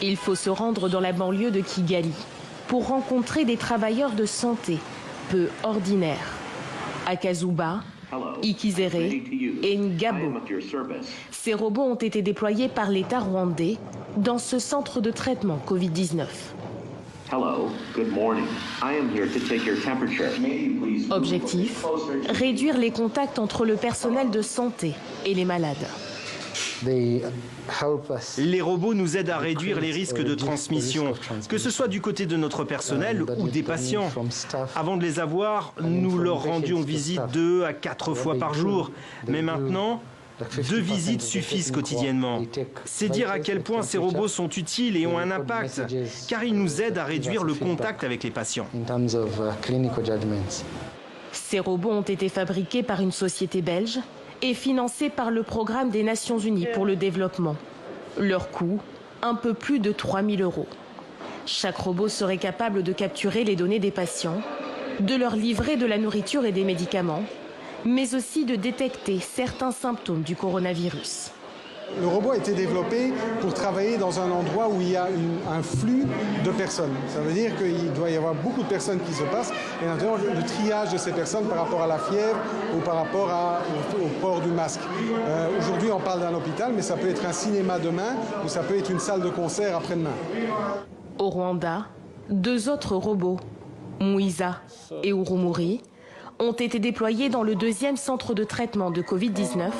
Il faut se rendre dans la banlieue de Kigali pour rencontrer des travailleurs de santé peu ordinaires. À Kazuba, Ikizere et Ngabo. Ces robots ont été déployés par l'État rwandais dans ce centre de traitement Covid-19. Objectif, réduire les contacts entre le personnel de santé et les malades. Les robots nous aident à réduire les risques de transmission, que ce soit du côté de notre personnel ou des patients. Avant de les avoir, nous leur rendions visite 2 à 4 fois par jour. Mais maintenant, 2 visites suffisent quotidiennement. C'est dire à quel point ces robots sont utiles et ont un impact, car ils nous aident à réduire le contact avec les patients. Ces robots ont été fabriqués par une société belge et financés par le Programme des Nations Unies pour le développement. Leur coût, un peu plus de 3 000 €. Chaque robot serait capable de capturer les données des patients, de leur livrer de la nourriture et des médicaments, mais aussi de détecter certains symptômes du coronavirus. Le robot a été développé pour travailler dans un endroit où il y a un flux de personnes. Ça veut dire qu'il doit y avoir beaucoup de personnes qui se passent et maintenant le triage de ces personnes par rapport à la fièvre ou par rapport au port du masque. Aujourd'hui on parle d'un hôpital, mais ça peut être un cinéma demain ou ça peut être une salle de concert après-demain. Au Rwanda, 2 autres robots, Mwiza et Urumuri, ont été déployés dans le 2e centre de traitement de Covid-19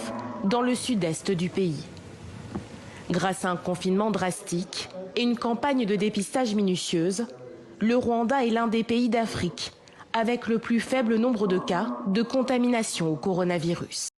dans le sud-est du pays. Grâce à un confinement drastique et une campagne de dépistage minutieuse, le Rwanda est l'un des pays d'Afrique avec le plus faible nombre de cas de contamination au coronavirus.